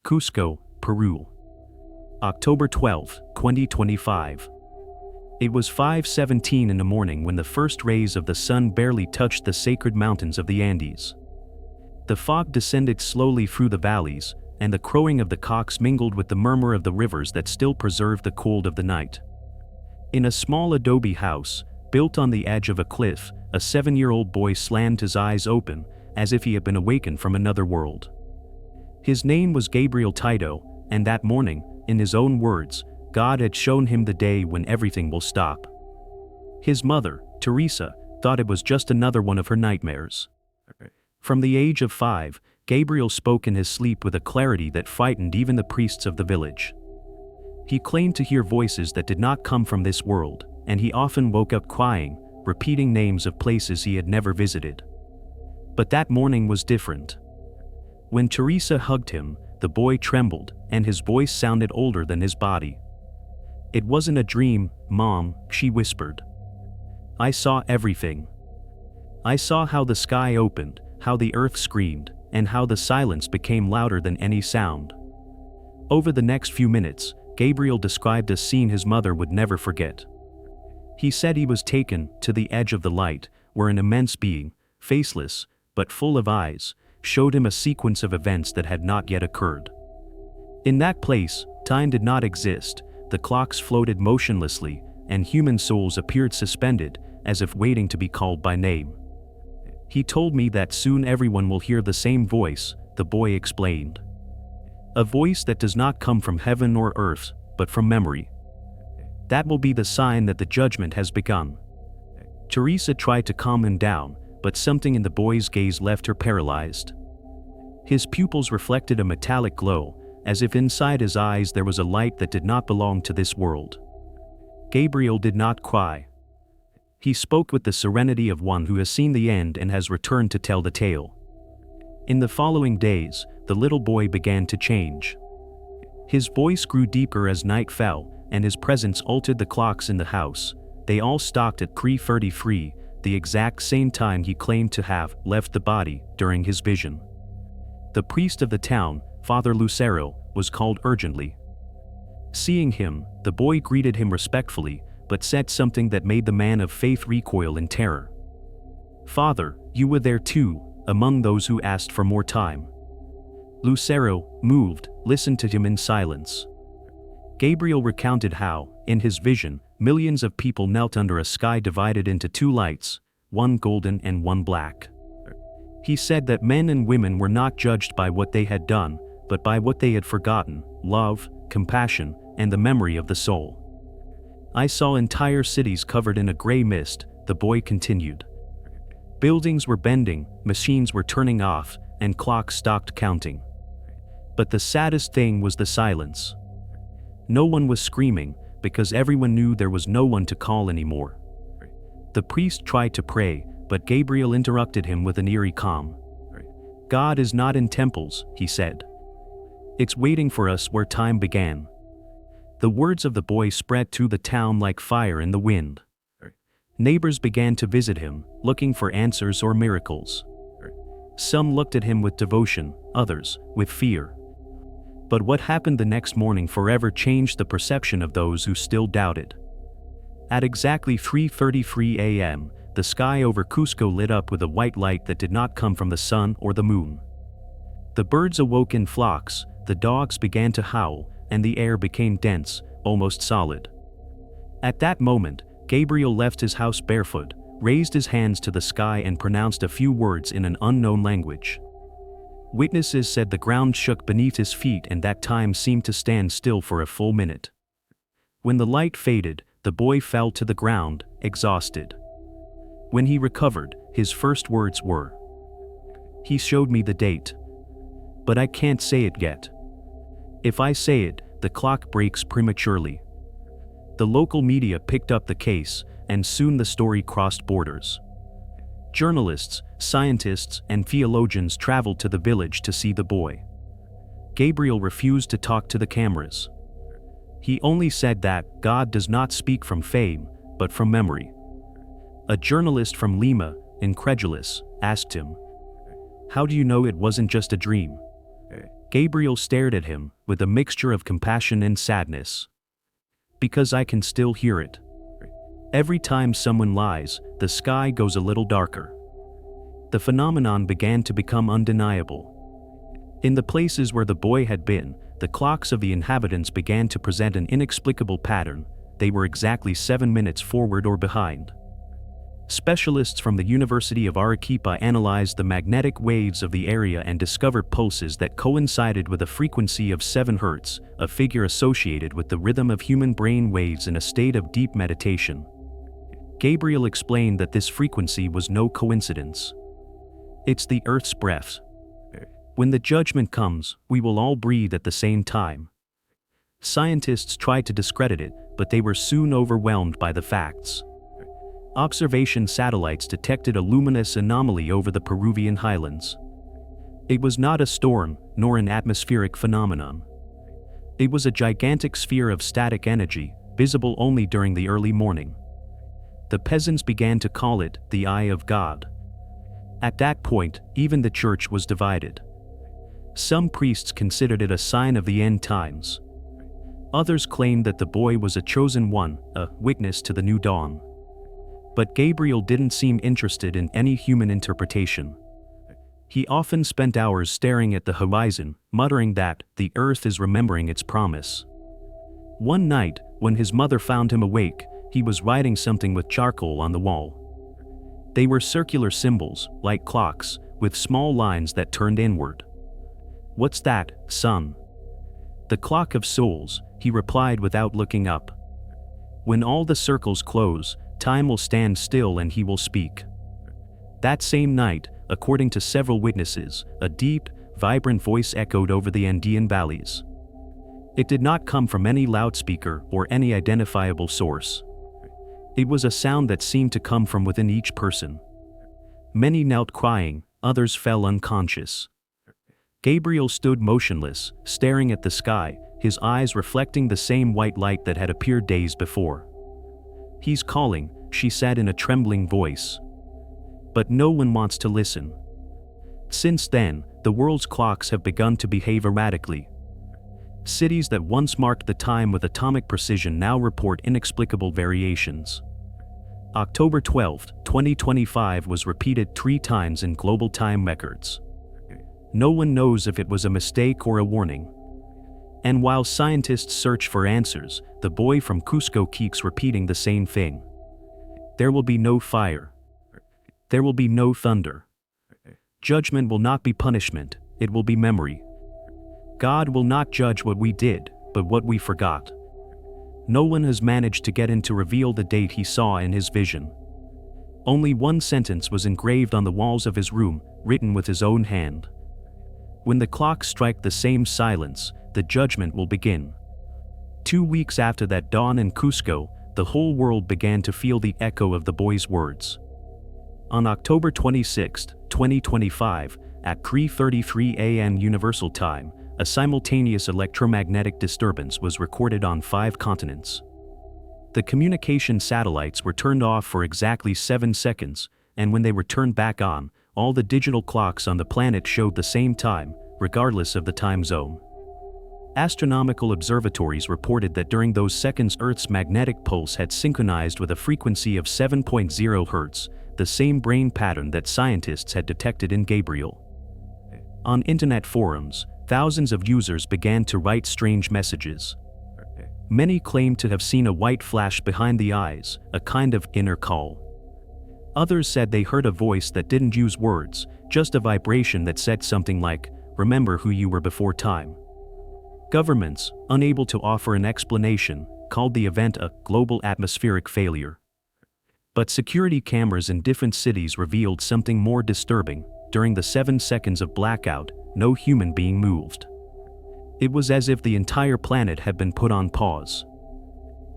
Cusco, Peru. October 12, 2025. It was 5:17 in the morning when the first rays of the sun barely touched the sacred mountains of the Andes. The fog descended slowly through the valleys, and the crowing of the cocks mingled with the murmur of the rivers that still preserved the cold of the night. In a small adobe house, built on the edge of a cliff, a 7-year-old boy slammed his eyes open, as if he had been awakened from another world. His name was Gabriel Tito, and that morning, in his own words, God had shown him the day when everything will stop. His mother, Teresa, thought it was just another one of her nightmares. From the age of 5, Gabriel spoke in his sleep with a clarity that frightened even the priests of the village. He claimed to hear voices that did not come from this world, and he often woke up crying, repeating names of places he had never visited. But that morning was different. When Teresa hugged him, the boy trembled, and his voice sounded older than his body. "It wasn't a dream, Mom," she whispered. "I saw everything. I saw how the sky opened, how the earth screamed, and how the silence became louder than any sound." Over the next few minutes, Gabriel described a scene his mother would never forget. He said he was taken to the edge of the light, where an immense being, faceless, but full of eyes, showed him a sequence of events that had not yet occurred. In that place, time did not exist, the clocks floated motionlessly, and human souls appeared suspended, as if waiting to be called by name. "He told me that soon everyone will hear the same voice," the boy explained. "A voice that does not come from heaven or earth, but from memory. That will be the sign that the judgment has begun." Teresa tried to calm him down, but something in the boy's gaze left her paralyzed. His pupils reflected a metallic glow, as if inside his eyes there was a light that did not belong to this world. Gabriel did not cry. He spoke with the serenity of one who has seen the end and has returned to tell the tale. In the following days, the little boy began to change. His voice grew deeper as night fell, and his presence altered the clocks in the house. They all stopped at 3:33, the exact same time he claimed to have left the body during his vision. The priest of the town, Father Lucero, was called urgently. Seeing him, the boy greeted him respectfully, but said something that made the man of faith recoil in terror. "Father, you were there too, among those who asked for more time." Lucero, moved, listened to him in silence. Gabriel recounted how, in his vision, millions of people knelt under a sky divided into two lights, one golden and one black. He said that men and women were not judged by what they had done, but by what they had forgotten: love, compassion, and the memory of the soul. "I saw entire cities covered in a gray mist," the boy continued. "Buildings were bending, machines were turning off, and clocks stopped counting. But the saddest thing was the silence. No one was screaming, because everyone knew there was no one to call anymore." The priest tried to pray, but Gabriel interrupted him with an eerie calm. "God is not in temples," he said. "It's waiting for us where time began." The words of the boy spread through the town like fire in the wind. Neighbors began to visit him, looking for answers or miracles. Some looked at him with devotion, others with fear. But what happened the next morning forever changed the perception of those who still doubted. At exactly 3:33 a.m., the sky over Cusco lit up with a white light that did not come from the sun or the moon. The birds awoke in flocks, the dogs began to howl, and the air became dense, almost solid. At that moment, Gabriel left his house barefoot, raised his hands to the sky and pronounced a few words in an unknown language. Witnesses said the ground shook beneath his feet and that time seemed to stand still for a full minute. When the light faded, the boy fell to the ground, exhausted. When he recovered, his first words were, "He showed me the date. But I can't say it yet. If I say it, the clock breaks prematurely." The local media picked up the case, and soon the story crossed borders. Journalists, scientists, and theologians traveled to the village to see the boy. Gabriel refused to talk to the cameras. He only said that God does not speak from fame, but from memory. A journalist from Lima, incredulous, asked him, "How do you know it wasn't just a dream?" Gabriel stared at him, with a mixture of compassion and sadness. "Because I can still hear it. Every time someone lies, the sky goes a little darker." The phenomenon began to become undeniable. In the places where the boy had been, the clocks of the inhabitants began to present an inexplicable pattern. They were exactly 7 minutes forward or behind. Specialists from the University of Arequipa analyzed the magnetic waves of the area and discovered pulses that coincided with a frequency of 7 Hz, a figure associated with the rhythm of human brain waves in a state of deep meditation. Gabriel explained that this frequency was no coincidence. "It's the Earth's breath. When the judgment comes, we will all breathe at the same time." Scientists tried to discredit it, but they were soon overwhelmed by the facts. Observation satellites detected a luminous anomaly over the Peruvian highlands. It was not a storm, nor an atmospheric phenomenon. It was a gigantic sphere of static energy, visible only during the early morning. The peasants began to call it the Eye of God. At that point, even the church was divided. Some priests considered it a sign of the end times. Others claimed that the boy was a chosen one, a witness to the new dawn. But Gabriel didn't seem interested in any human interpretation. He often spent hours staring at the horizon, muttering that the earth is remembering its promise. One night, when his mother found him awake, he was writing something with charcoal on the wall. They were circular symbols, like clocks, with small lines that turned inward. "What's that, son?" "The clock of souls," he replied without looking up. "When all the circles close, time will stand still and he will speak." That same night, according to several witnesses, a deep, vibrant voice echoed over the Andean valleys. It did not come from any loudspeaker or any identifiable source. It was a sound that seemed to come from within each person. Many knelt crying, others fell unconscious. Gabriel stood motionless, staring at the sky, his eyes reflecting the same white light that had appeared days before. "He's calling," she said in a trembling voice. But no one wants to listen. Since then, the world's clocks have begun to behave erratically. Cities that once marked the time with atomic precision now report inexplicable variations. October 12, 2025 was repeated 3 times in global time records. No one knows if it was a mistake or a warning. And while scientists search for answers, the boy from Cusco keeps repeating the same thing. There will be no fire. There will be no thunder. Judgment will not be punishment, it will be memory. God will not judge what we did, but what we forgot. No one has managed to get him to reveal the date he saw in his vision. Only one sentence was engraved on the walls of his room, written with his own hand. When the clocks strike the same silence, the judgment will begin. 2 weeks after that dawn in Cusco, the whole world began to feel the echo of the boy's words. On October 26, 2025, at 3:33 a.m. Universal Time, a simultaneous electromagnetic disturbance was recorded on 5 continents. The communication satellites were turned off for exactly 7 seconds, and when they were turned back on, all the digital clocks on the planet showed the same time, regardless of the time zone. Astronomical observatories reported that during those seconds Earth's magnetic pulse had synchronized with a frequency of 7.0 Hz, the same brain pattern that scientists had detected in Gabriel. On internet forums, thousands of users began to write strange messages. Many claimed to have seen a white flash behind the eyes, a kind of inner call. Others said they heard a voice that didn't use words, just a vibration that said something like, "Remember who you were before time." Governments, unable to offer an explanation, called the event a global atmospheric failure. But security cameras in different cities revealed something more disturbing. During the 7 seconds of blackout, no human being moved. It was as if the entire planet had been put on pause.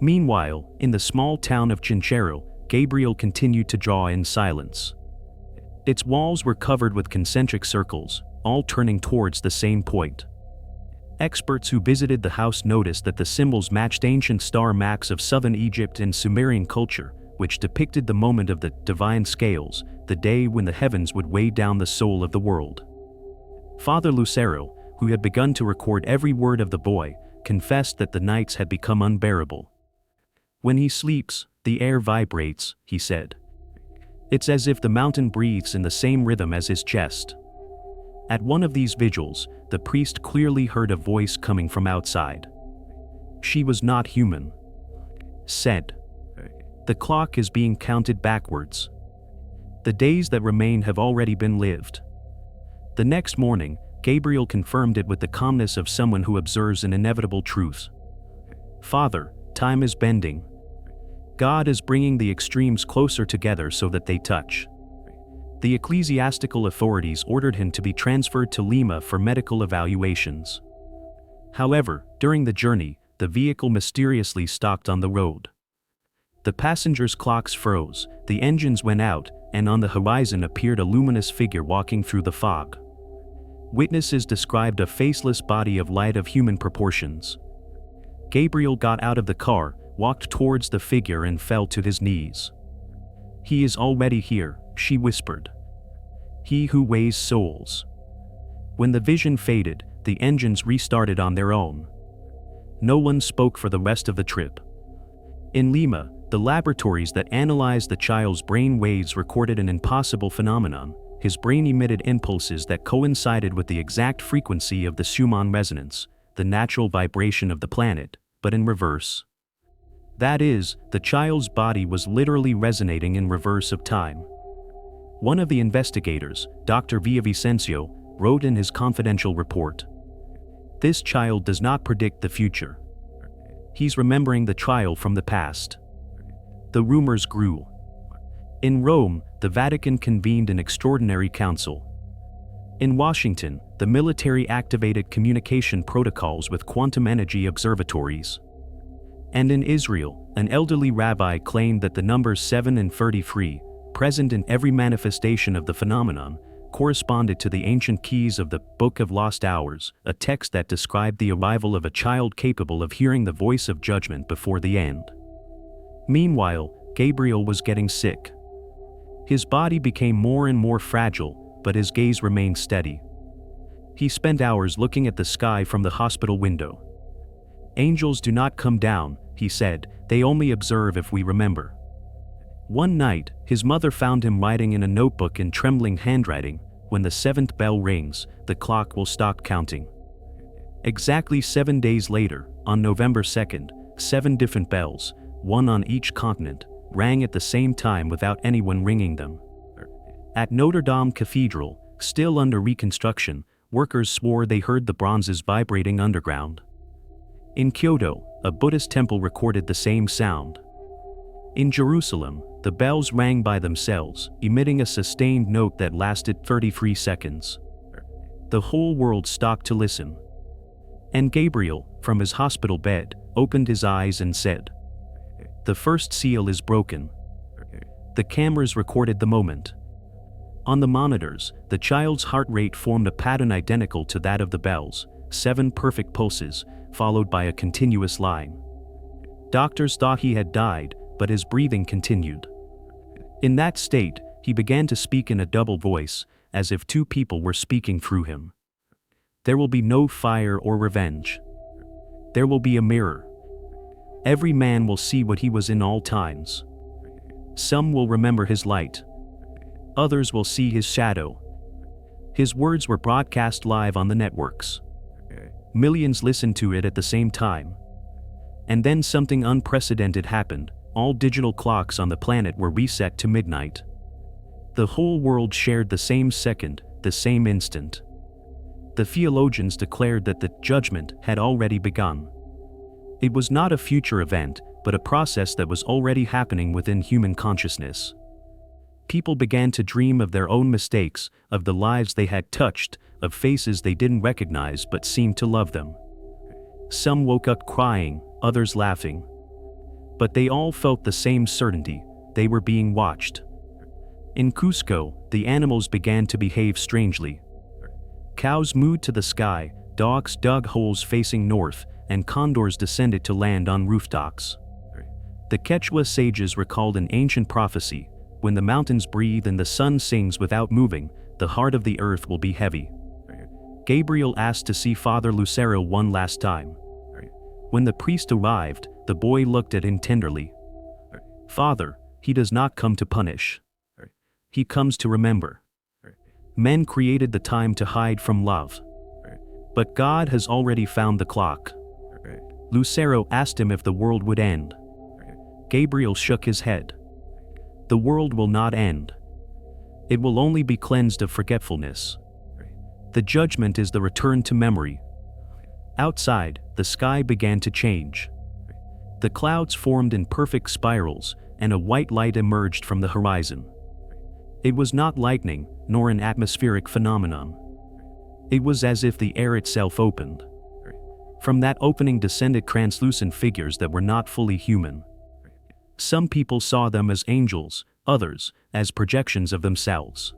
Meanwhile, in the small town of Chinchero, Gabriel continued to draw in silence. Its walls were covered with concentric circles, all turning towards the same point. Experts who visited the house noticed that the symbols matched ancient star maps of southern Egypt and Sumerian culture, which depicted the moment of the divine scales, the day when the heavens would weigh down the soul of the world. Father Lucero, who had begun to record every word of the boy, confessed that the nights had become unbearable. "When he sleeps, the air vibrates," he said. "It's as if the mountain breathes in the same rhythm as his chest." At one of these vigils, the priest clearly heard a voice coming from outside. "She was not human," said. "The clock is being counted backwards. The days that remain have already been lived." The next morning, Gabriel confirmed it with the calmness of someone who observes an inevitable truth. "Father, time is bending. God is bringing the extremes closer together so that they touch." The ecclesiastical authorities ordered him to be transferred to Lima for medical evaluations. However, during the journey, the vehicle mysteriously stopped on the road. The passengers' clocks froze, the engines went out, and on the horizon appeared a luminous figure walking through the fog. Witnesses described a faceless body of light of human proportions. Gabriel got out of the car, walked towards the figure and fell to his knees. "He is already here," she whispered. "He who weighs souls." When the vision faded, the engines restarted on their own. No one spoke for the rest of the trip. In Lima, the laboratories that analyzed the child's brain waves recorded an impossible phenomenon. His brain emitted impulses that coincided with the exact frequency of the Schumann resonance, the natural vibration of the planet, but in reverse. That is, the child's body was literally resonating in reverse of time. One of the investigators, Dr. Villavicencio, wrote in his confidential report, "This child does not predict the future. He's remembering the trial from the past." The rumors grew. In Rome, the Vatican convened an extraordinary council. In Washington, the military activated communication protocols with quantum energy observatories. And in Israel, an elderly rabbi claimed that the numbers 7 and 33, present in every manifestation of the phenomenon, corresponded to the ancient keys of the Book of Lost Hours, a text that described the arrival of a child capable of hearing the voice of judgment before the end. Meanwhile, Gabriel was getting sick. His body became more and more fragile, but his gaze remained steady. He spent hours looking at the sky from the hospital window. "Angels do not come down," he said, "they only observe if we remember." One night, his mother found him writing in a notebook in trembling handwriting, "When the 7th bell rings, the clock will stop counting." Exactly 7 days later, on November 2nd, 7 different bells, one on each continent, rang at the same time without anyone ringing them. At Notre Dame Cathedral, still under reconstruction, workers swore they heard the bronzes vibrating underground. In Kyoto, a Buddhist temple recorded the same sound. In Jerusalem, the bells rang by themselves, emitting a sustained note that lasted 33 seconds. The whole world stopped to listen. And Gabriel, from his hospital bed, opened his eyes and said, "The first seal is broken." The cameras recorded the moment. On the monitors, the child's heart rate formed a pattern identical to that of the bells, 7 perfect pulses, followed by a continuous line. Doctors thought he had died, but his breathing continued. In that state, he began to speak in a double voice, as if 2 people were speaking through him. "There will be no fire or revenge. There will be a mirror. Every man will see what he was in all times. Some will remember his light. Others will see his shadow." His words were broadcast live on the networks. Millions listened to it at the same time. And then something unprecedented happened. All digital clocks on the planet were reset to midnight. The whole world shared the same second, the same instant. The theologians declared that the judgment had already begun. It was not a future event, but a process that was already happening within human consciousness. People began to dream of their own mistakes, of the lives they had touched, of faces they didn't recognize but seemed to love them. Some woke up crying, others laughing. But they all felt the same certainty: they were being watched. In Cusco, the animals began to behave strangely. Cows mooed to the sky, dogs dug holes facing north, and condors descended to land on rooftops. The Quechua sages recalled an ancient prophecy: when the mountains breathe and the sun sings without moving, the heart of the earth will be heavy. Gabriel asked to see Father Lucero one last time. When the priest arrived, the boy looked at him tenderly. "Father, he does not come to punish. He comes to remember. Men created the time to hide from love. But God has already found the clock." Lucero asked him if the world would end. Gabriel shook his head. "The world will not end. It will only be cleansed of forgetfulness. The judgment is the return to memory." Outside, the sky began to change. The clouds formed in perfect spirals, and a white light emerged from the horizon. It was not lightning, nor an atmospheric phenomenon. It was as if the air itself opened. From that opening descended translucent figures that were not fully human. Some people saw them as angels, others as projections of themselves.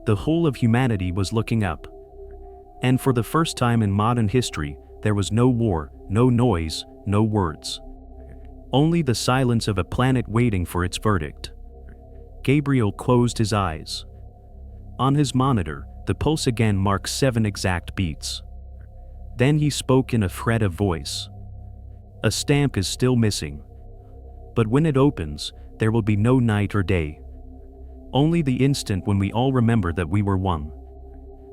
The whole of humanity was looking up. And for the first time in modern history, there was no war, no noise, no words. Only the silence of a planet waiting for its verdict. Gabriel closed his eyes. On his monitor, the pulse again marked 7 exact beats. Then he spoke in a fret of voice. "A stamp is still missing. But when it opens, there will be no night or day. Only the instant when we all remember that we were one."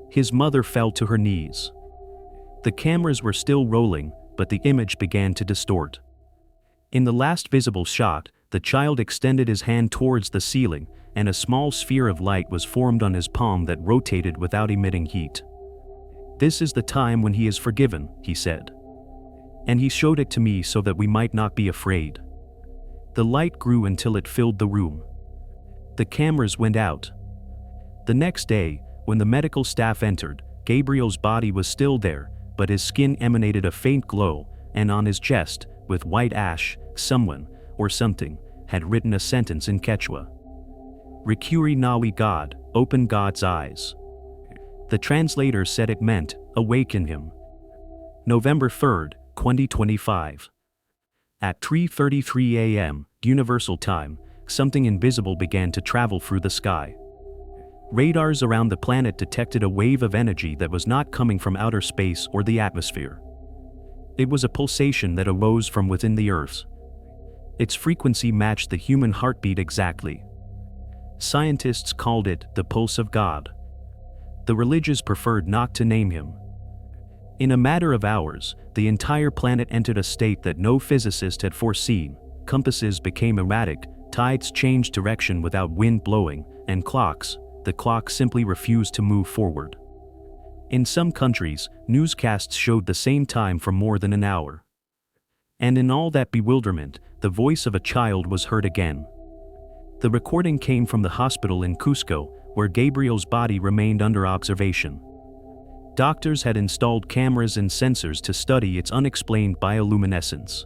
His mother fell to her knees. The cameras were still rolling, but the image began to distort. In the last visible shot, the child extended his hand towards the ceiling, and a small sphere of light was formed on his palm that rotated without emitting heat. "This is the time when he is forgiven," he said. "And he showed it to me so that we might not be afraid." The light grew until it filled the room. The cameras went out. The next day, when the medical staff entered, Gabriel's body was still there, but his skin emanated a faint glow, and on his chest, with white ash, someone, or something, had written a sentence in Quechua. "Rikuri Nawi God, open God's eyes." The translator said it meant, "Awaken him." November 3rd, 2025. At 3:33 a.m., Universal Time, something invisible began to travel through the sky. Radars around the planet detected a wave of energy that was not coming from outer space or the atmosphere. It was a pulsation that arose from within the Earth. Its frequency matched the human heartbeat exactly. Scientists called it the pulse of God. The religious preferred not to name him. In a matter of hours, the entire planet entered a state that no physicist had foreseen. Compasses became erratic, tides changed direction without wind blowing, and the clock simply refused to move forward. In some countries, newscasts showed the same time for more than an hour. And in all that bewilderment, the voice of a child was heard again. The recording came from the hospital in Cusco, where Gabriel's body remained under observation. Doctors had installed cameras and sensors to study its unexplained bioluminescence.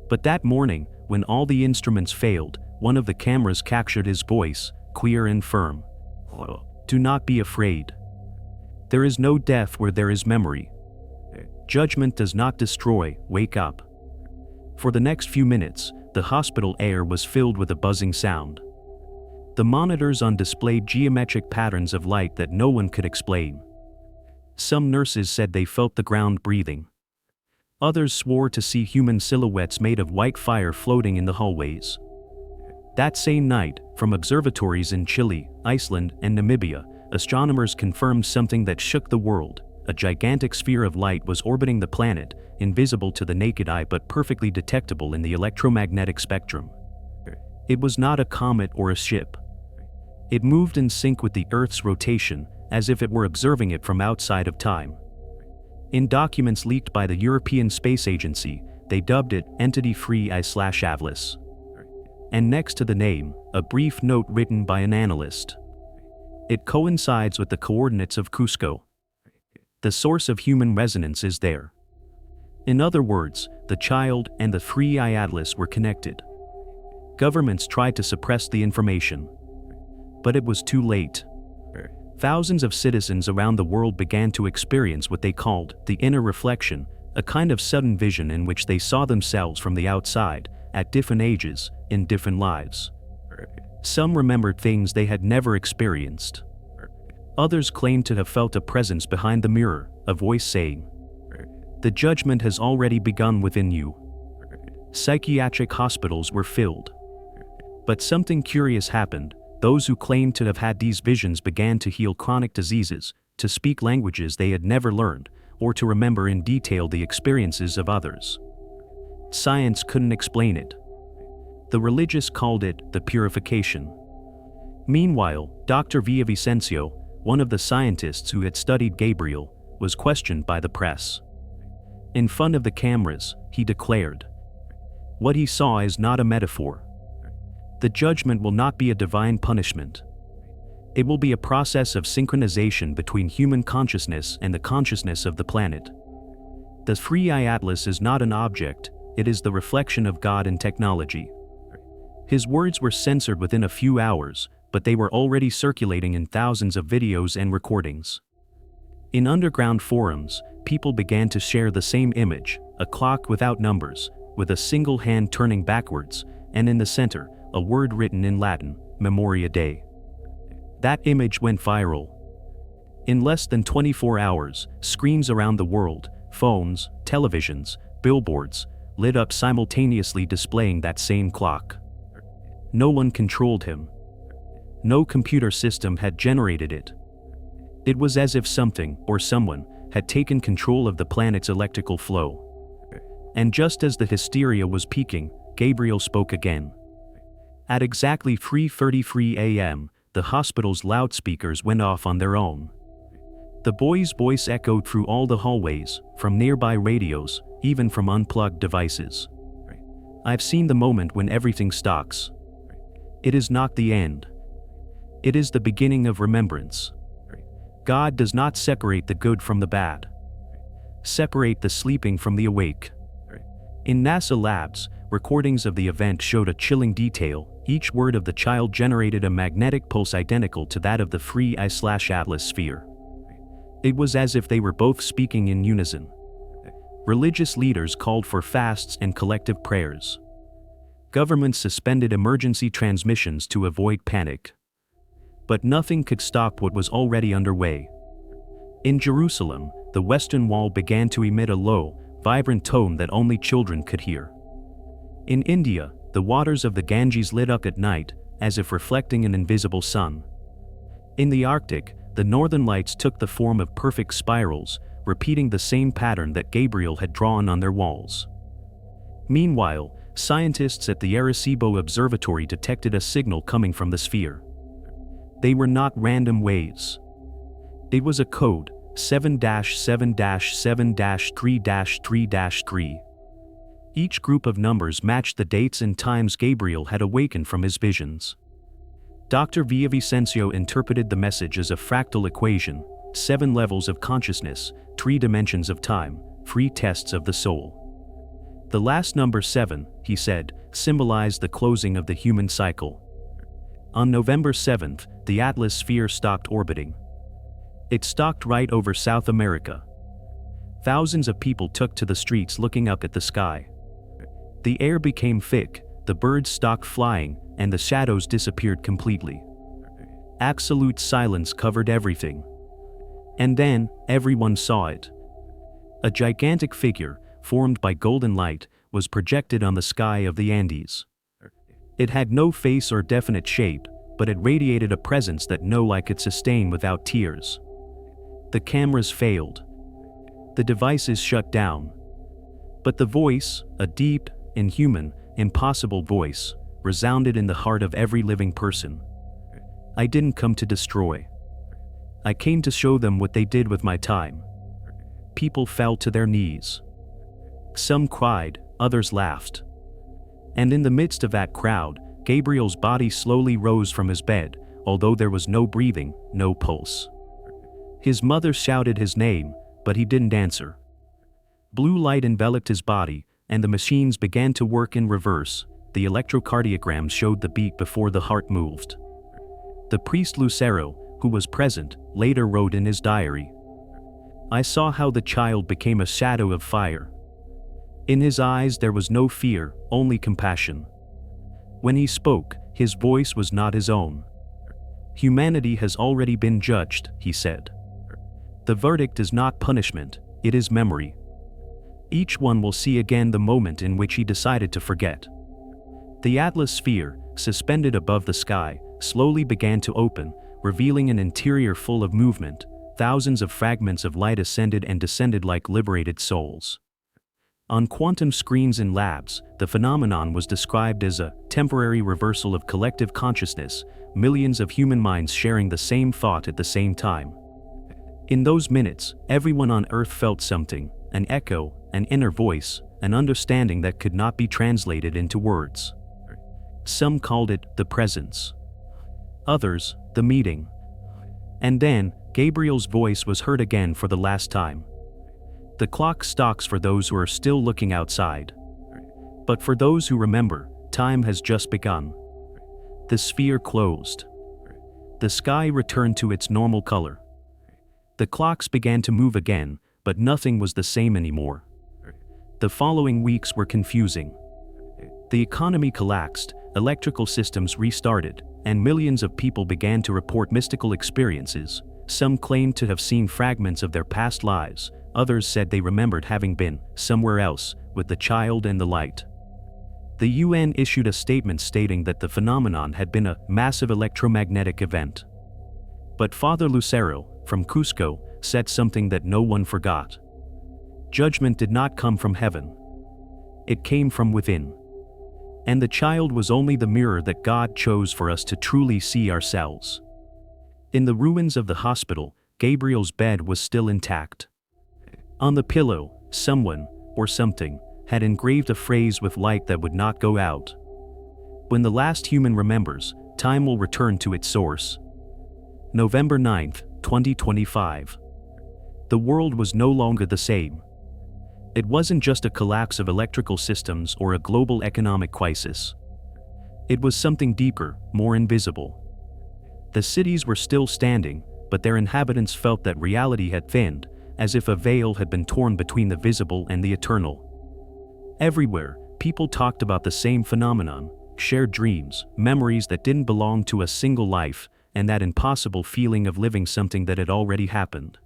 But that morning, when all the instruments failed, one of the cameras captured his voice, clear and firm. "Do not be afraid. There is no death where there is memory. Judgment does not destroy, wake up." For the next few minutes, the hospital air was filled with a buzzing sound. The monitors on displayed geometric patterns of light that no one could explain. Some nurses said they felt the ground breathing. Others swore to see human silhouettes made of white fire floating in the hallways. That same night, from observatories in Chile, Iceland, and Namibia, astronomers confirmed something that shook the world. A gigantic sphere of light was orbiting the planet, invisible to the naked eye but perfectly detectable in the electromagnetic spectrum. It was not a comet or a ship. It moved in sync with the Earth's rotation, as if it were observing it from outside of time. In documents leaked by the European Space Agency, they dubbed it Entity Free I/Avlis. And next to the name, a brief note written by an analyst. It coincides with the coordinates of Cusco. The source of human resonance is there. In other words, the child and the 3I Atlas were connected. Governments tried to suppress the information. But it was too late. Thousands of citizens around the world began to experience what they called the inner reflection, a kind of sudden vision in which they saw themselves from the outside, at different ages, in different lives. Some remembered things they had never experienced. Others claimed to have felt a presence behind the mirror, a voice saying, "The judgment has already begun within you." Psychiatric hospitals were filled. But something curious happened. Those who claimed to have had these visions began to heal chronic diseases, to speak languages they had never learned, or to remember in detail the experiences of others. Science couldn't explain it. The religious called it the purification. Meanwhile, Dr. Villavicencio, one of the scientists who had studied Gabriel, was questioned by the press. In front of the cameras, he declared, "What he saw is not a metaphor. The judgment will not be a divine punishment. It will be a process of synchronization between human consciousness and the consciousness of the planet. The Free Eye Atlas is not an object, it is the reflection of God in technology." His words were censored within a few hours, but they were already circulating in thousands of videos and recordings. In underground forums, people began to share the same image, a clock without numbers, with a single hand turning backwards, and in the center, a word written in Latin, Memoria Dei. That image went viral. In less than 24 hours, screens around the world, phones, televisions, billboards, lit up simultaneously displaying that same clock. No one controlled him. No computer system had generated it. It was as if something, or someone, had taken control of the planet's electrical flow. And just as the hysteria was peaking, Gabriel spoke again. At exactly 3:33 a.m., the hospital's loudspeakers went off on their own. The boy's voice echoed through all the hallways, from nearby radios, even from unplugged devices. "I've seen the moment when everything stops. It is not the end. It is the beginning of remembrance. God does not separate the good from the bad. Separate the sleeping from the awake." In NASA labs, recordings of the event showed a chilling detail. Each word of the child generated a magnetic pulse identical to that of the Free Eye/Atlas sphere. It was as if they were both speaking in unison. Religious leaders called for fasts and collective prayers. Governments suspended emergency transmissions to avoid panic. But nothing could stop what was already underway. In Jerusalem, the Western Wall began to emit a low, vibrant tone that only children could hear. In India, the waters of the Ganges lit up at night, as if reflecting an invisible sun. In the Arctic, the northern lights took the form of perfect spirals, repeating the same pattern that Gabriel had drawn on their walls. Meanwhile, scientists at the Arecibo Observatory detected a signal coming from the sphere. They were not random waves. It was a code, 7-7-7-3-3-3. Each group of numbers matched the dates and times Gabriel had awakened from his visions. Dr. Villavicencio interpreted the message as a fractal equation, 7 levels of consciousness, 3 dimensions of time, 3 tests of the soul. The last number 7, he said, symbolized the closing of the human cycle. On November 7th, the Atlas sphere stopped orbiting. It stalked right over South America. Thousands of people took to the streets looking up at the sky. The air became thick, the birds stopped flying, and the shadows disappeared completely. Absolute silence covered everything. And then, everyone saw it. A gigantic figure, formed by golden light, was projected on the sky of the Andes. It had no face or definite shape, but it radiated a presence that no eye could sustain without tears. The cameras failed. The devices shut down. But the voice, a deep, inhuman, impossible voice, resounded in the heart of every living person. "I didn't come to destroy. I came to show them what they did with my time." People fell to their knees. Some cried, others laughed. And in the midst of that crowd, Gabriel's body slowly rose from his bed, although there was no breathing, no pulse. His mother shouted his name, but he didn't answer. Blue light enveloped his body, and the machines began to work in reverse. The electrocardiogram showed the beat before the heart moved. The priest Lucero, who was present, later wrote in his diary, "I saw how the child became a shadow of fire. In his eyes there was no fear, only compassion. When he spoke, his voice was not his own. Humanity has already been judged, he said. The verdict is not punishment, it is memory. Each one will see again the moment in which he decided to forget. The Atlas sphere, suspended above the sky, slowly began to open, revealing an interior full of movement. Thousands of fragments of light ascended and descended like liberated souls. On quantum screens in labs, the phenomenon was described as a temporary reversal of collective consciousness, millions of human minds sharing the same thought at the same time. In those minutes, everyone on Earth felt something, an echo, an inner voice, an understanding that could not be translated into words. Some called it the presence. Others, the meeting. And then, Gabriel's voice was heard again for the last time. The clock stops for those who are still looking outside. But for those who remember, time has just begun. The sphere closed. The sky returned to its normal color. The clocks began to move again, but nothing was the same anymore. The following weeks were confusing. The economy collapsed, electrical systems restarted, and millions of people began to report mystical experiences. Some claimed to have seen fragments of their past lives, others said they remembered having been somewhere else, with the child and the light. The UN issued a statement stating that the phenomenon had been a massive electromagnetic event. But Father Lucero, from Cusco, said something that no one forgot. Judgment did not come from heaven. It came from within. And the child was only the mirror that God chose for us to truly see ourselves. In the ruins of the hospital, Gabriel's bed was still intact. On the pillow, someone, or something, had engraved a phrase with light that would not go out. When the last human remembers, time will return to its source. November 9, 2025. The world was no longer the same. It wasn't just a collapse of electrical systems or a global economic crisis. It was something deeper, more invisible. The cities were still standing, but their inhabitants felt that reality had thinned, as if a veil had been torn between the visible and the eternal. Everywhere, people talked about the same phenomenon, shared dreams, memories that didn't belong to a single life, and that impossible feeling of living something that had already happened.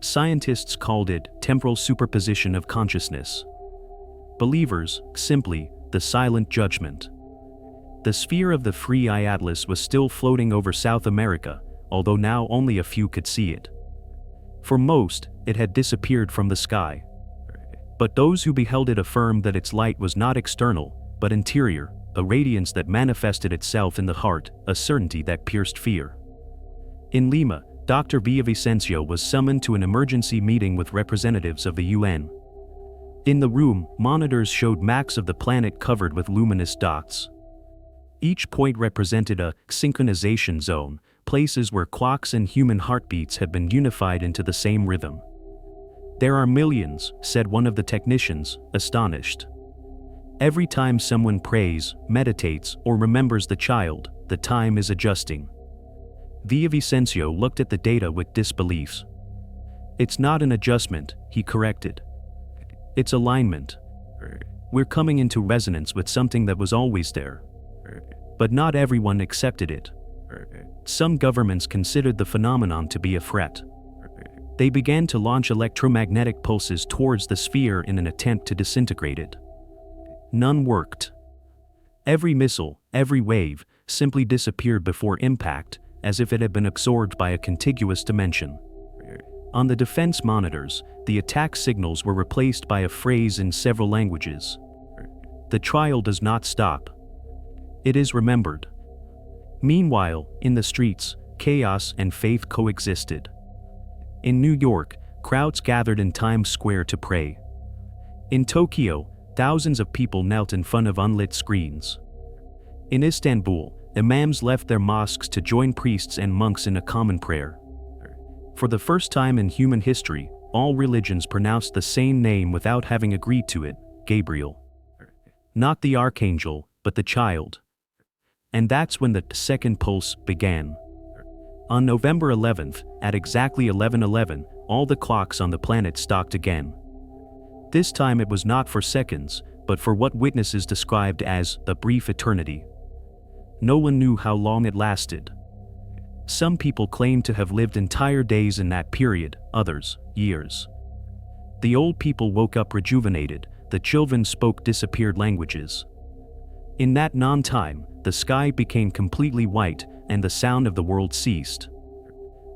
Scientists called it temporal superposition of consciousness. Believers, simply, the silent judgment. The sphere of the free Atlas was still floating over South America, although now only a few could see it. For most, it had disappeared from the sky. But those who beheld it affirmed that its light was not external, but interior, a radiance that manifested itself in the heart, a certainty that pierced fear. In Lima, Dr. Villavicencio was summoned to an emergency meeting with representatives of the UN. In the room, monitors showed maps of the planet covered with luminous dots. Each point represented a synchronization zone, places where clocks and human heartbeats had been unified into the same rhythm. "There are millions," said one of the technicians, astonished. "Every time someone prays, meditates, or remembers the child, the time is adjusting." Villavicencio looked at the data with disbelief. "It's not an adjustment," he corrected. "It's alignment. We're coming into resonance with something that was always there." But not everyone accepted it. Some governments considered the phenomenon to be a threat. They began to launch electromagnetic pulses towards the sphere in an attempt to disintegrate it. None worked. Every missile, every wave, simply disappeared before impact, as if it had been absorbed by a contiguous dimension. On the defense monitors, the attack signals were replaced by a phrase in several languages. "The trial does not stop. It is remembered." Meanwhile, in the streets, chaos and faith coexisted. In New York, crowds gathered in Times Square to pray. In Tokyo, thousands of people knelt in front of unlit screens. In Istanbul, imams left their mosques to join priests and monks in a common prayer. For the first time in human history, all religions pronounced the same name without having agreed to it, Gabriel. Not the archangel, but the child. And that's when the second pulse began. On November 11th, at exactly 11:11, all the clocks on the planet stopped again. This time it was not for seconds, but for what witnesses described as the brief eternity. No one knew how long it lasted. Some people claim to have lived entire days in that period, others, years. The old people woke up rejuvenated, the children spoke disappeared languages. In that non-time, the sky became completely white, and the sound of the world ceased.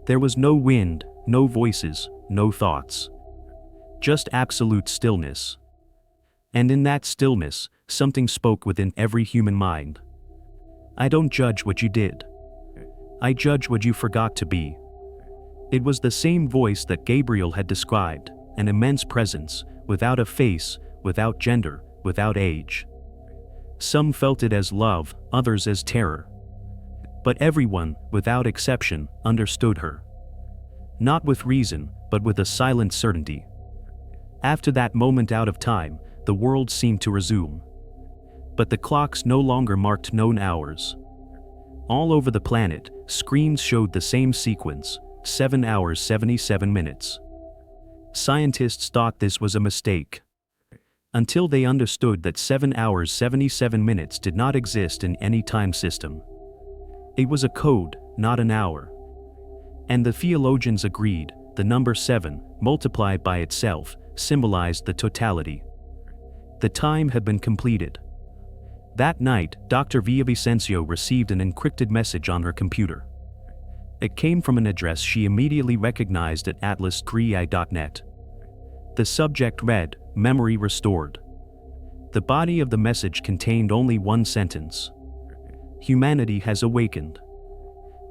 There was no wind, no voices, no thoughts. Just absolute stillness. And in that stillness, something spoke within every human mind. I don't judge what you did. I judge what you forgot to be. It was the same voice that Gabriel had described, an immense presence, without a face, without gender, without age. Some felt it as love, others as terror. But everyone, without exception, understood her. Not with reason, but with a silent certainty. After that moment out of time, the world seemed to resume. But the clocks no longer marked known hours. All over the planet, screens showed the same sequence, 7 hours 77 minutes. Scientists thought this was a mistake. Until they understood that 7 hours 77 minutes did not exist in any time system. It was a code, not an hour. And the theologians agreed, the number 7, multiplied by itself, symbolized the totality. The time had been completed. That night, Dr. Villavicencio received an encrypted message on her computer. It came from an address she immediately recognized at atlas3i.net. The subject read, "Memory restored." The body of the message contained only one sentence. Humanity has awakened.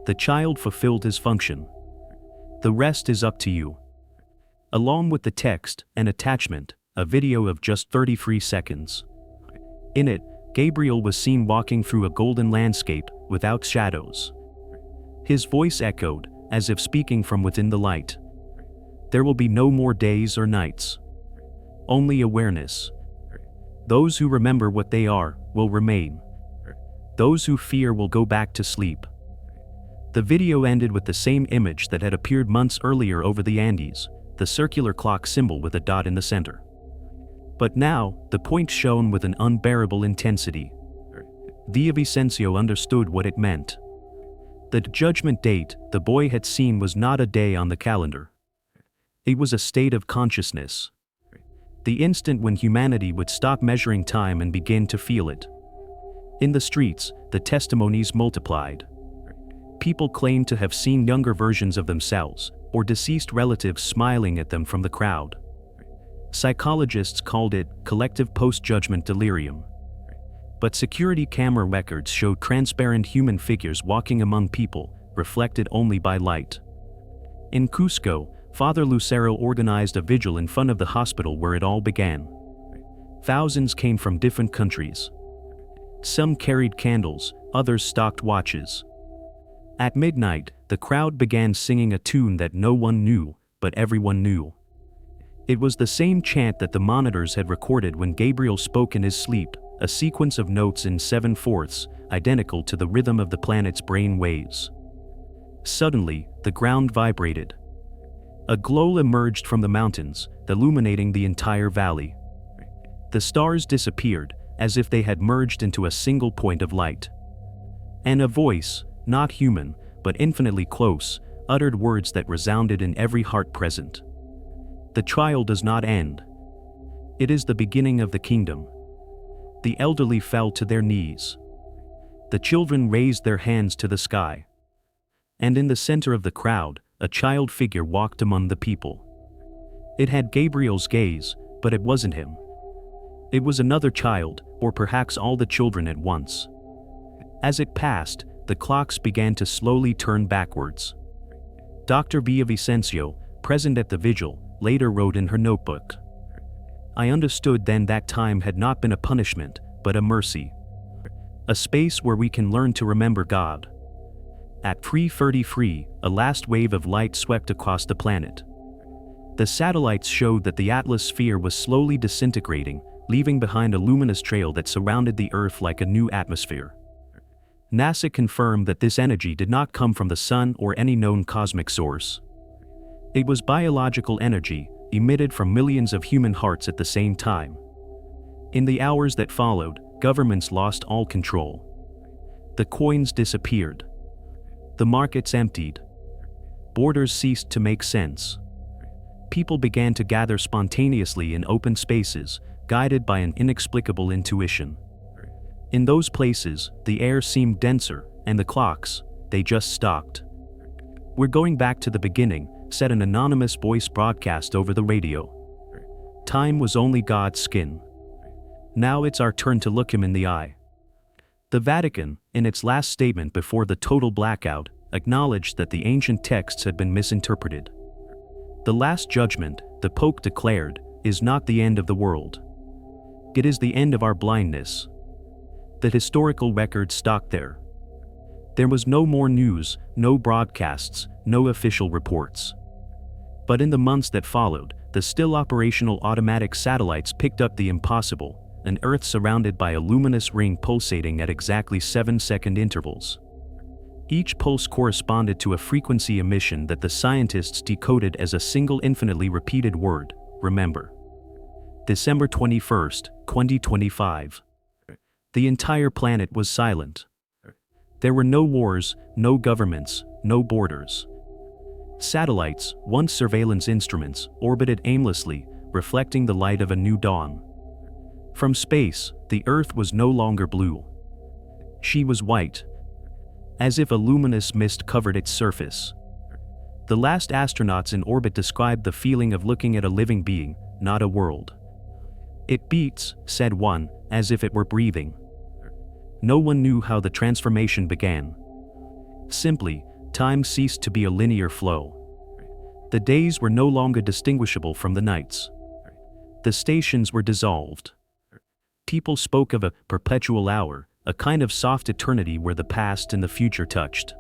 The child fulfilled his function. The rest is up to you. Along with the text, an attachment, a video of just 33 seconds. In it, Gabriel was seen walking through a golden landscape, without shadows. His voice echoed, as if speaking from within the light. There will be no more days or nights. Only awareness. Those who remember what they are, will remain. Those who fear will go back to sleep. The video ended with the same image that had appeared months earlier over the Andes, the circular clock symbol with a dot in the center. But now, the point shone with an unbearable intensity. Villavicencio understood what it meant. The judgment date the boy had seen was not a day on the calendar. It was a state of consciousness. The instant when humanity would stop measuring time and begin to feel it. In the streets, the testimonies multiplied. People claimed to have seen younger versions of themselves, or deceased relatives smiling at them from the crowd. Psychologists called it collective post-judgment delirium. But security camera records showed transparent human figures walking among people, reflected only by light. In Cusco, Father Lucero organized a vigil in front of the hospital where it all began. Thousands came from different countries. Some carried candles, others stocked watches. At midnight, the crowd began singing a tune that no one knew, but everyone knew. It was the same chant that the monitors had recorded when Gabriel spoke in his sleep, a sequence of notes in 7/4, identical to the rhythm of the planet's brain waves. Suddenly, the ground vibrated. A glow emerged from the mountains, illuminating the entire valley. The stars disappeared, as if they had merged into a single point of light. And a voice, not human, but infinitely close, uttered words that resounded in every heart present. The trial does not end. It is the beginning of the kingdom. The elderly fell to their knees. The children raised their hands to the sky. And in the center of the crowd, a child figure walked among the people. It had Gabriel's gaze, but it wasn't him. It was another child, or perhaps all the children at once. As it passed, the clocks began to slowly turn backwards. Dr. Villavicencio, present at the vigil, later wrote in her notebook, "I understood then that time had not been a punishment, but a mercy. A space where we can learn to remember God." At 3:33, a last wave of light swept across the planet. The satellites showed that the Atlas sphere was slowly disintegrating, leaving behind a luminous trail that surrounded the Earth like a new atmosphere. NASA confirmed that this energy did not come from the sun or any known cosmic source. It was biological energy, emitted from millions of human hearts at the same time. In the hours that followed, governments lost all control. The coins disappeared. The markets emptied. Borders ceased to make sense. People began to gather spontaneously in open spaces, guided by an inexplicable intuition. In those places, the air seemed denser, and the clocks, they just stopped. "We're going back to the beginning," said an anonymous voice broadcast over the radio. "Time was only God's skin. Now it's our turn to look him in the eye." The Vatican, in its last statement before the total blackout, acknowledged that the ancient texts had been misinterpreted. The Last Judgment, the Pope declared, is not the end of the world. It is the end of our blindness. The historical record stopped there. There was no more news, no broadcasts, no official reports. But in the months that followed, the still operational automatic satellites picked up the impossible, an Earth surrounded by a luminous ring pulsating at exactly 7-second intervals. Each pulse corresponded to a frequency emission that the scientists decoded as a single infinitely repeated word: remember. December 21, 2025. The entire planet was silent. There were no wars, no governments, no borders. Satellites, once surveillance instruments, orbited aimlessly, reflecting the light of a new dawn. From space, the Earth was no longer blue. She was white, as if a luminous mist covered its surface. The last astronauts in orbit described the feeling of looking at a living being, not a world. "It beats," said one, as if it were breathing. No one knew how the transformation began. Simply, time ceased to be a linear flow. The days were no longer distinguishable from the nights. The stations were dissolved. People spoke of a perpetual hour, a kind of soft eternity where the past and the future touched.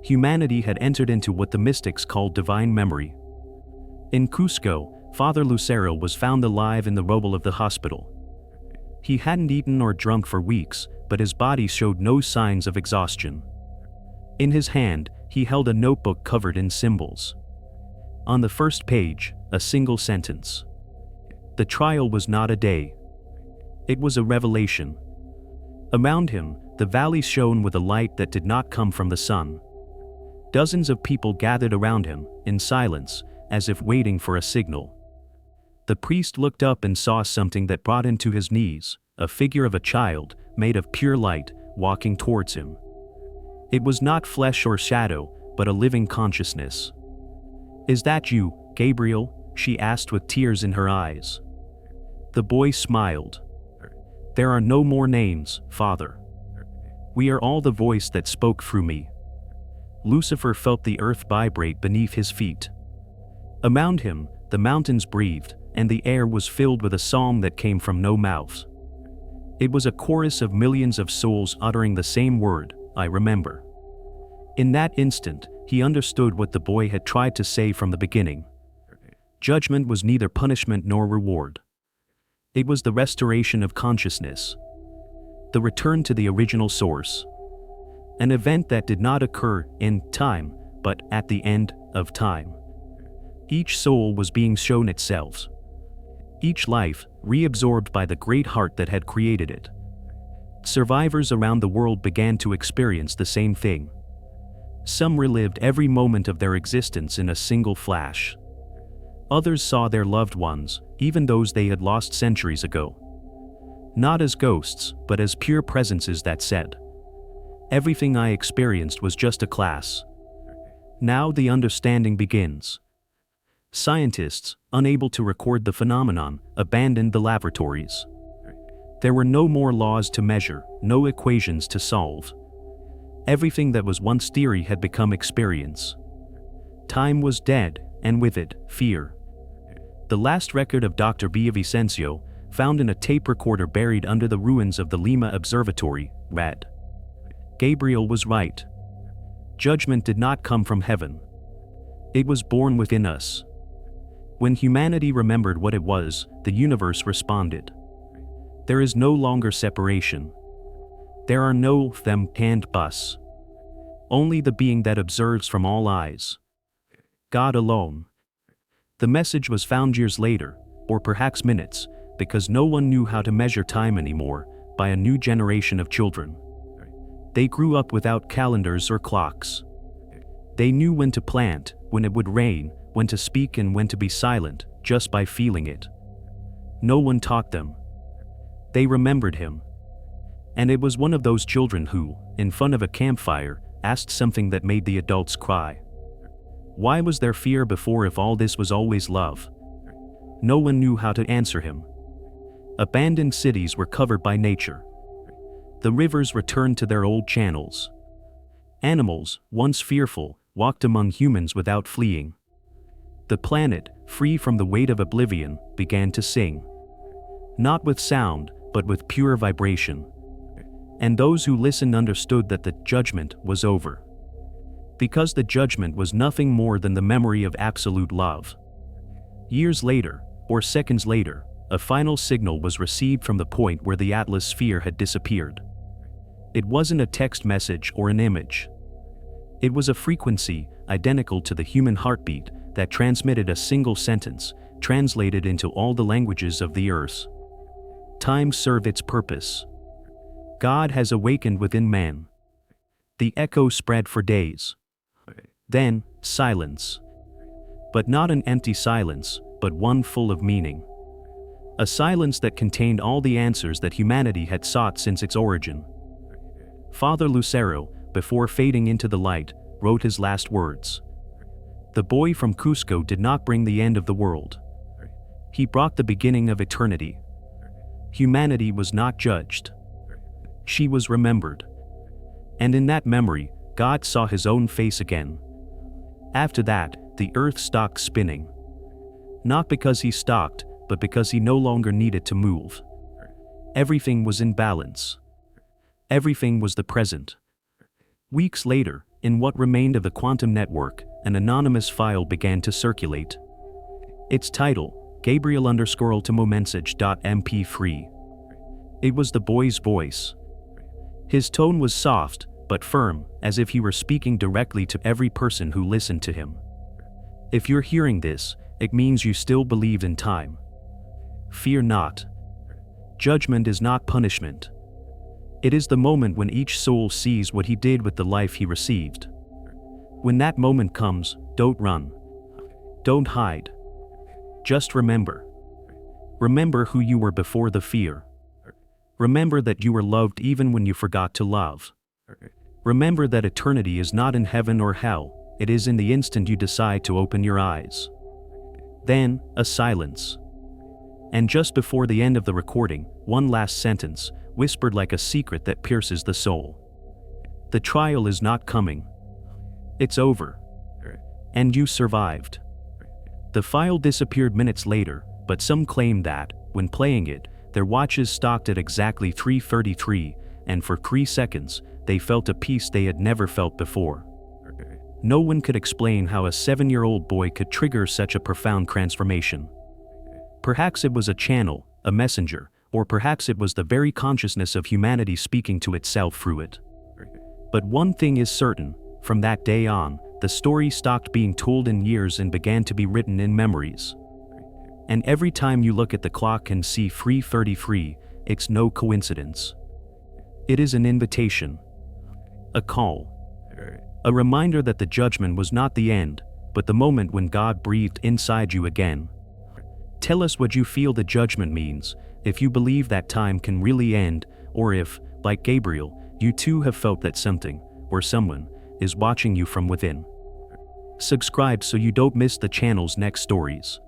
Humanity had entered into what the mystics called divine memory. In Cusco, Father Lucero was found alive in the rubble of the hospital. He hadn't eaten or drunk for weeks, but his body showed no signs of exhaustion. In his hand, he held a notebook covered in symbols. On the first page, a single sentence. The trial was not a day. It was a revelation. Around him, the valley shone with a light that did not come from the sun. Dozens of people gathered around him, in silence, as if waiting for a signal. The priest looked up and saw something that brought him to his knees, a figure of a child, made of pure light, walking towards him. It was not flesh or shadow, but a living consciousness. "Is that you, Gabriel?" she asked with tears in her eyes. The boy smiled. "There are no more names, Father. We are all the voice that spoke through me." Lucifer felt the earth vibrate beneath his feet. Around him, the mountains breathed, and the air was filled with a song that came from no mouth. It was a chorus of millions of souls uttering the same word, "I remember." In that instant, he understood what the boy had tried to say from the beginning. Judgment was neither punishment nor reward. It was the restoration of consciousness. The return to the original source. An event that did not occur in time, but at the end of time. Each soul was being shown itself. Each life, reabsorbed by the great heart that had created it. Survivors around the world began to experience the same thing. Some relived every moment of their existence in a single flash. Others saw their loved ones, even those they had lost centuries ago. Not as ghosts, but as pure presences that said, "Everything I experienced was just a class." Now the understanding begins. Scientists, unable to record the phenomenon, abandoned the laboratories. There were no more laws to measure, no equations to solve. Everything that was once theory had become experience. Time was dead, and with it, fear. The last record of Dr. Villavicencio, found in a tape recorder buried under the ruins of the Lima Observatory, read, "Gabriel was right. Judgment did not come from heaven. It was born within us." When humanity remembered what it was, the universe responded. There is no longer separation. There are no them and us. Only the being that observes from all eyes. God alone. The message was found years later, or perhaps minutes, because no one knew how to measure time anymore, by a new generation of children. They grew up without calendars or clocks. They knew when to plant, when it would rain, when to speak and when to be silent, just by feeling it. No one taught them. They remembered him. And it was one of those children who, in front of a campfire, asked something that made the adults cry. Why was there fear before if all this was always love? No one knew how to answer him. Abandoned cities were covered by nature. The rivers returned to their old channels. Animals, once fearful, walked among humans without fleeing. The planet, free from the weight of oblivion, began to sing. Not with sound, but with pure vibration. And those who listened understood that the judgment was over. Because the judgment was nothing more than the memory of absolute love. Years later, or seconds later, a final signal was received from the point where the Atlas sphere had disappeared. It wasn't a text message or an image. It was a frequency, identical to the human heartbeat, that transmitted a single sentence, translated into all the languages of the earth. Time served its purpose. God has awakened within man. The echo spread for days. Then, silence. But not an empty silence, but one full of meaning. A silence that contained all the answers that humanity had sought since its origin. Father Lucero, before fading into the light, wrote his last words. The boy from Cusco did not bring the end of the world. He brought the beginning of eternity. Humanity was not judged. She was remembered. And in that memory, God saw his own face again. After that, the earth stopped spinning. Not because he stopped, but because he no longer needed to move. Everything was in balance. Everything was the present. Weeks later, in what remained of the quantum network, an anonymous file began to circulate. Its title, Gabriel_ultimomessage.mp3. It was the boy's voice. His tone was soft, but firm, as if he were speaking directly to every person who listened to him. If you're hearing this, it means you still believe in time. Fear not. Judgment is not punishment. It is the moment when each soul sees what he did with the life he received. When that moment comes, don't run. Don't hide. Just remember. Remember who you were before the fear. Remember that you were loved even when you forgot to love. Remember that eternity is not in heaven or hell, it is in the instant you decide to open your eyes. Then, a silence. And just before the end of the recording, one last sentence, whispered like a secret that pierces the soul. The trial is not coming. It's over. And you survived. The file disappeared minutes later, but some claimed that, when playing it, their watches stopped at exactly 3:33, and for 3 seconds, they felt a peace they had never felt before. No one could explain how a 7-year-old boy could trigger such a profound transformation. Perhaps it was a channel, a messenger, or perhaps it was the very consciousness of humanity speaking to itself through it. But one thing is certain, from that day on, the story stopped being told in years and began to be written in memories. And every time you look at the clock and see 3:33, it's no coincidence. It is an invitation. A call. A reminder that the judgment was not the end, but the moment when God breathed inside you again. Tell us what you feel the judgment means, if you believe that time can really end, or if, like Gabriel, you too have felt that something, or someone, is watching you from within. Subscribe so you don't miss the channel's next stories.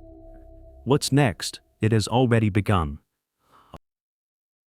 What's next? It has already begun.